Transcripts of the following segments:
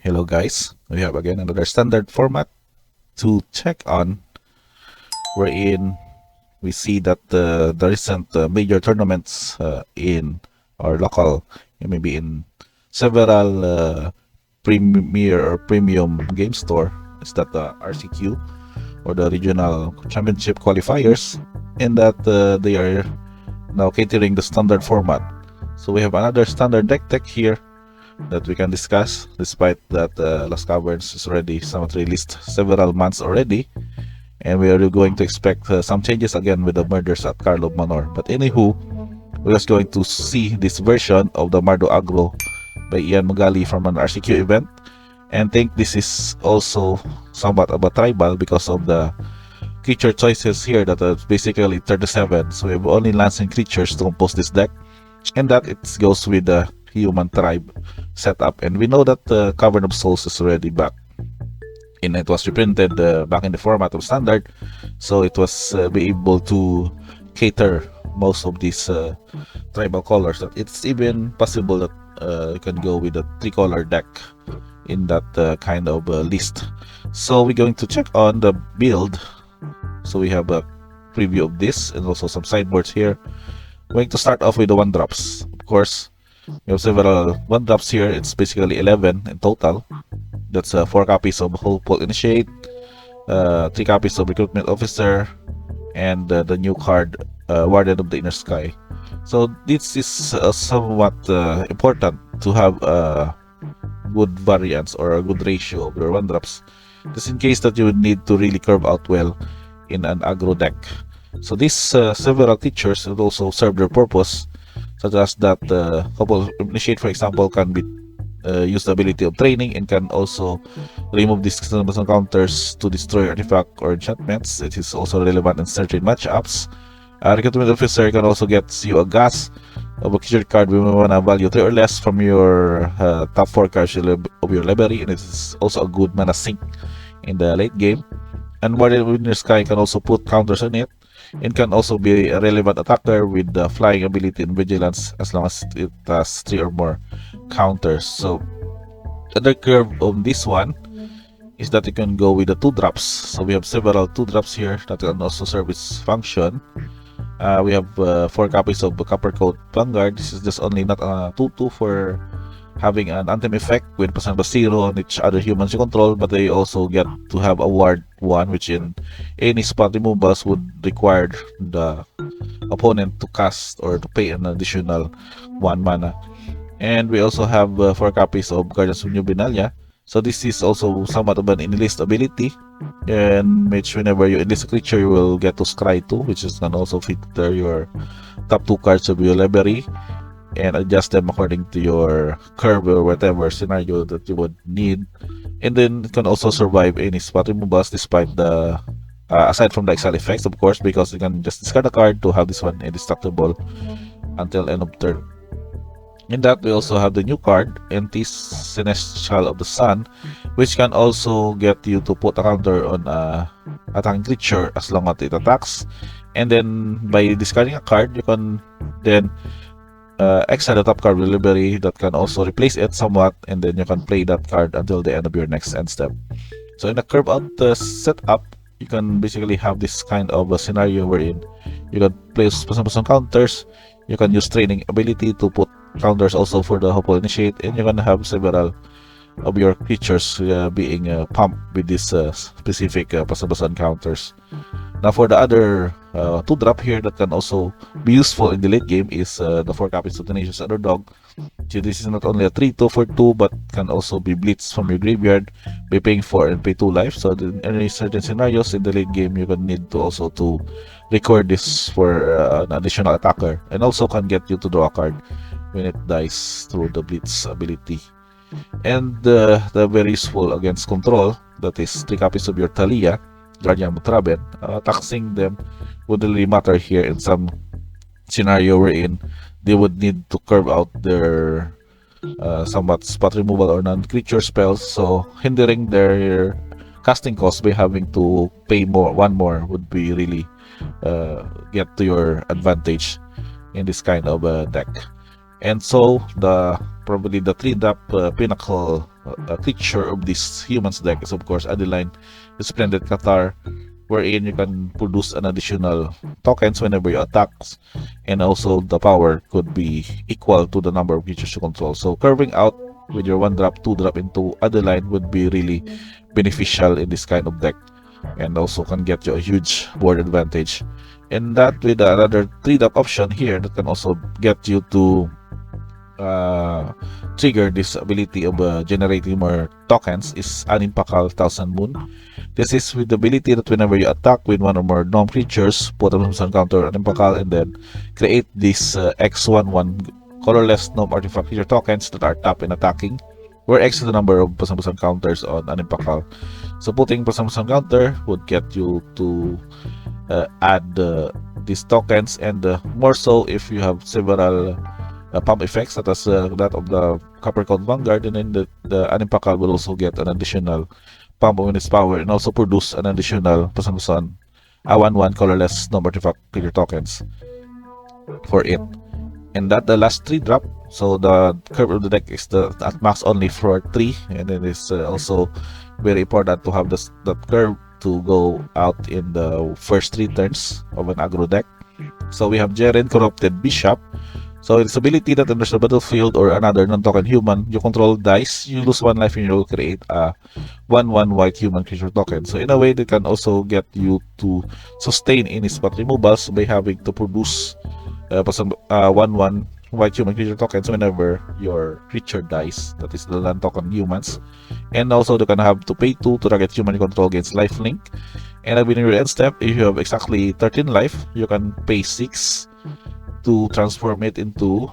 Hello guys, we have again another standard format to check on, wherein we see that the recent major tournaments in our local, maybe in several premier or premium game store, is that the RCQ or the regional championship qualifiers, and that they are now catering the standard format. So we have another standard deck here that we can discuss, despite that Las Caverns is already somewhat released several months already, and we are going to expect some changes again with the murders at Carlo Manor. But anywho, we're just going to see this version of the Mardu Aggro by Ian Magali from an RCQ event, and think this is also somewhat of a tribal because of the creature choices here that are basically 37. So we have only lands and creatures to compose this deck, and that it goes with the human tribe setup. And we know that the Cavern of Souls is already back, and it was reprinted back in the format of standard, so it was be able to cater most of these tribal colors. That it's even possible that you can go with a 3-color deck in that kind of list. So we're going to check on the build. So we have a preview of this and also some sideboards here. We're going to start off with the 1-drops. Of course, we have several 1-drops here. It's basically 11 in total. That's 4 copies of Hopeful Initiate, 3 copies of Recruitment Officer, and the new card, Warden of the Inner Sky. So this is somewhat important to have a good variance or a good ratio of your 1-drops, just in case that you would need to really curve out well in an aggro deck. So these several features would also serve their purpose, such as that Hopeful Initiate, for example, can be use the ability of training, and can also remove these counters to destroy artifact or enchantments. It is also relevant in certain matchups. Recruitment Officer can also get you a gas of a creature card with mana value 3 or less from your top 4 cards of your library, and it is also a good mana sink in the late game. And Warden of the Sky can also put counters on it, and can also be a relevant attacker with the flying ability and vigilance, as long as it has 3 or more counters. So the other curve on this one is that you can go with the 2-drops. So we have several 2-drops here that can also serve its function. We have 4 copies of Copper Coat Vanguard. This is just only not a 2/2 for having an anthem effect with +0 on each other humans you control, but they also get to have a ward 1, which in any spot removals would require the opponent to cast or to pay an additional 1 mana. And we also have 4 copies of Guardians of New Benalia. So this is also somewhat of an enlist ability, and which whenever you enlist a creature, you will get to scry 2, which is can also filter your top 2 cards of your library and adjust them according to your curve or whatever scenario that you would need. And then it can also survive any spot removals, despite the aside from the exile effects, of course, because you can just discard a card to have this one indestructible until end of turn. In that, we also have the new card, Empty Celestial of the Sun, which can also get you to put a counter on a attacking creature as long as it attacks. And then by discarding a card, you can then exile the top card of the library that can also replace it somewhat, and then you can play that card until the end of your next end step. So in a curve out setup, you can basically have this kind of a scenario wherein you can place some counters, you can use training ability to put counters also for the Hopeful Initiate, and you can have several of your creatures being pumped with these specific +1 counters. Now for the other 2-drop here that can also be useful in the late game is the 4 copies of Tenacious Underdog. So this is not only a 3/2 for 2, but can also be blitzed from your graveyard by paying 4 and pay 2 life. So in any certain scenarios in the late game, you can need to also to record this for an additional attacker, and also can get you to draw a card when it dies through the blitz ability. And the very useful against control, that is 3 copies of your Thalia, Guardian Mutraben. Taxing them would really matter here in some scenario wherein they would need to curve out their somewhat spot removal or non-creature spells, so hindering their casting cost by having to pay one more would be really get to your advantage in this kind of deck. And so the probably the 3-drop pinnacle creature of this humans deck is of course Adeline, the Splendid Qatar, wherein you can produce an additional tokens whenever you attack, and also the power could be equal to the number of creatures you control. So curving out with your 1-drop, 2-drop into Adeline would be really beneficial in this kind of deck, and also can get you a huge board advantage. And that with another 3-drop option here that can also get you to trigger this ability of generating more tokens is Animpakal Thousand Moon. This is with the ability that whenever you attack with one or more gnome creatures, put them on counter Animpakal and then create this X11 colorless gnome artifact creature tokens that are tapped and attacking, where X is the number of Pasambasan counters on Animpakal. So putting Pasambasan counter would get you to add these tokens, and more so if you have several pump effects such as that of the Capricorn Vanguard, and then the Animpakal will also get an additional pump of its power and also produce an additional Pasambasan 1/1 colorless gnome artifact creature tokens for it. And that the last 3-drop, so the curve of the deck is at max only for 3, and it is also very important to have that curve to go out in the first 3 turns of an aggro deck. So we have Jeren, Corrupted Bishop. So its ability that enters the battlefield or another non-token human you control dies, you lose 1 life and you will create a 1/1 white human creature token. So in a way, they can also get you to sustain any spot removals by having to produce 1/1 white human creature tokens whenever your creature dies, that is the non-token humans. And also they can have to pay 2 to target human you control against lifelink. And in your end step, if you have exactly 13 life, you can pay 6 to transform it into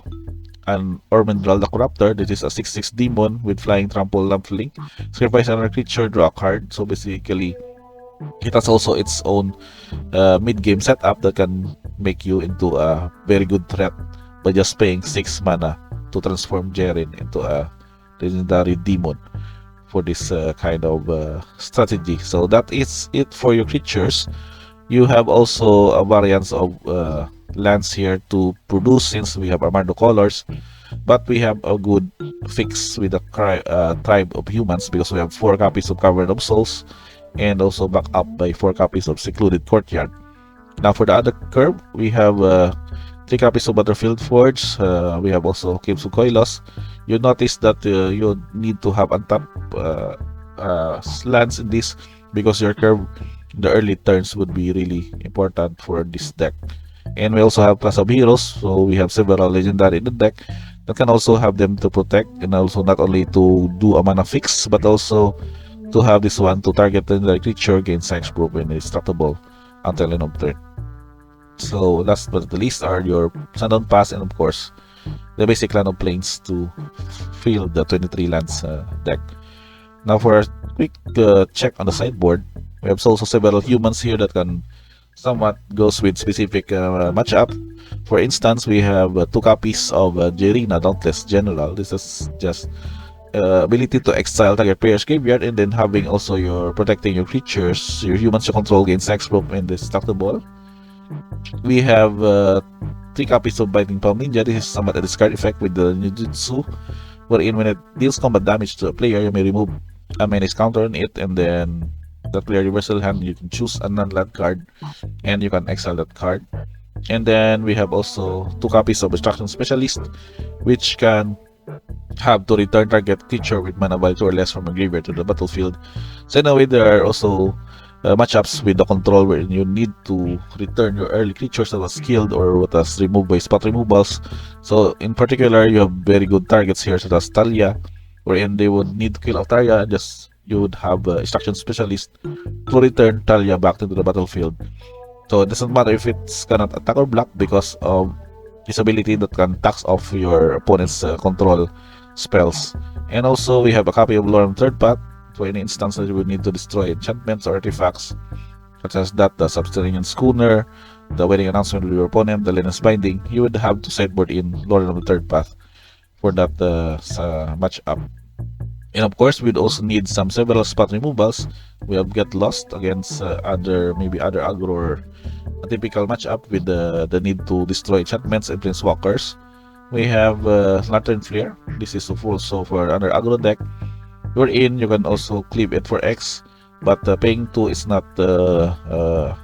an Ormendral the Corruptor. This is a 6/6 demon with flying trample lifelink. Sacrifice another creature, draw a card. So basically it has also its own mid-game setup that can make you into a very good threat by just paying 6 mana to transform Jeren into a legendary demon for this kind of strategy. So that is it for your creatures. You have also a variance of lands here to produce, since we have our Mardu colors, but we have a good fix with the tribe of humans because we have 4 copies of Caverns of Souls and also backed up by 4 copies of Secluded Courtyard. Now for the other curve, we have 3 copies of Battlefield Forge. We have also Caves of Koilos. You notice that you need to have untapped lands in this because your curve in the early turns would be really important for this deck. And we also have Class of Heroes, so we have several legendary in the deck that can also have them to protect, and also not only to do a mana fix, but also to have this one to target legendary creature, gain Sideboard when indestructible until end of turn. So last but not the least are your Sundown Pass, and of course the basic land of plains to fill the 23 lands deck. Now for a quick check on the sideboard, we have also several humans here that can somewhat goes with specific matchup. For instance, we have 2 copies of Jerina, Dauntless General. This is just ability to exile target player's graveyard, and then having also your protecting your creatures, your humans you control against Hexproof and Indestructible. We have 3 copies of Biting Palm Ninja. This is somewhat a discard effect with the Ninjutsu, wherein when it deals combat damage to a player, you may remove a menace counter on it, and then that player reversal hand, you can choose a non-land card and you can exile that card. And then we have also 2 copies of Destruction Specialist, which can have to return target creature with mana value 2 or less from a graveyard to the battlefield. So in a way, there are also matchups with the control where you need to return your early creatures that was killed or what was removed by spot removals. So in particular, you have very good targets here such as Talia, wherein they would need to kill off Talia, and just you would have Extraction Specialist to return Talia back into the battlefield. So it doesn't matter if it's cannot attack or block because of this ability that can tax off your opponent's control spells. And also we have a copy of Lorem Third Path for any instance that you would need to destroy enchantments or artifacts, such as that the Subterranean Schooner, the Wedding Announcement of your opponent, the Linus Binding. You would have to sideboard in Lorem Third Path for that matchup. And of course, we'd also need several spot removals. We have Get Lost against other aggro or a typical matchup with the need to destroy enchantments and planeswalkers. We have Lantern Flare This is also for under aggro deck. Wherein you can also cleave it for X, but paying 2 is not a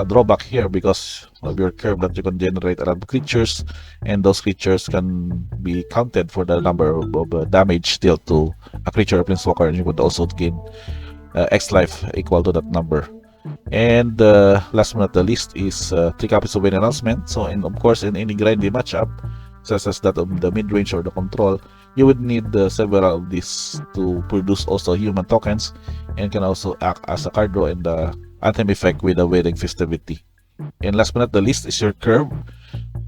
drawback here because of your curve that you can generate a lot of creatures, and those creatures can be counted for the number of damage dealt to a creature or planeswalker, and you would also gain X life equal to that number. And last but not the least is 3 copies of an announcement. So, of course, in any grindy matchup, such as that of the mid-range or the control, you would need several of these to produce also human tokens, and can also act as a card draw and the anthem effect with a wedding festivity. And last but not the least is your curve.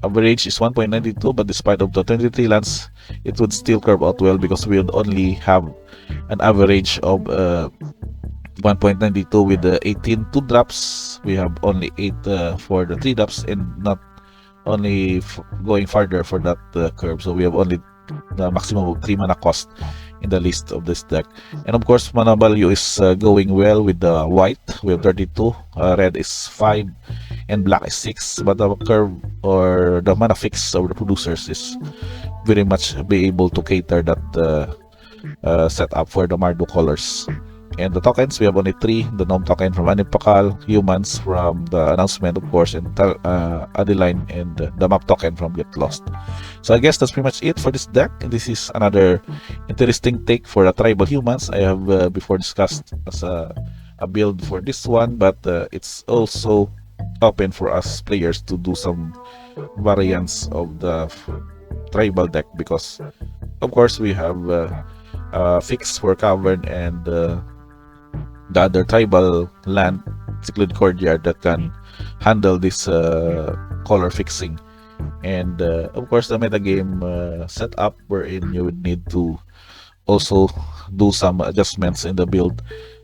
Average is 1.92, but despite of the 23 lands, it would still curve out well because we would only have an average of 1.92 with the 18 2 drops. We have only 8 for the 3 drops, and not only going farther for that curve. So we have only the maximum of 3 mana cost in the list of this deck. And of course, mana value is going well with the white. We have 32, red is 5, and black is 6. But the curve or the mana fix of the producers is very much be able to cater that setup for the Mardu colors. And the tokens, we have only 3. The Gnome token from Anipakal, humans from the announcement, of course, and Adeline, and the map token from Get Lost. So I guess that's pretty much it for this deck. This is another interesting take for the tribal humans. I have before discussed as a build for this one, but it's also open for us players to do some variants of the tribal deck, because of course we have fix for Cavern and the other tribal land, Secluded Courtyard, that can handle this color fixing. And of course the metagame setup, wherein you would need to also do some adjustments in the build,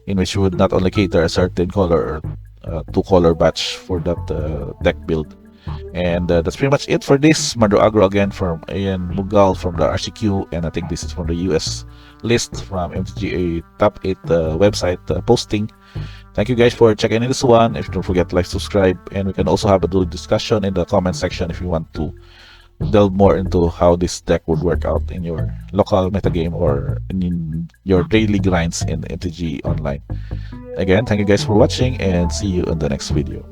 in which you would not only cater a certain color or 2 color batch for that deck build. And that's pretty much it for this. Mardu Aggro again from Ian Mughal from the RCQ, and I think this is from the US list from MTGA top 8 website posting. Thank you guys for checking in this one. If you don't forget to like, subscribe, and we can also have a little discussion in the comment section if you want to delve more into how this deck would work out in your local metagame or in your daily grinds in MTG Online. Again, thank you guys for watching, and see you in the next video.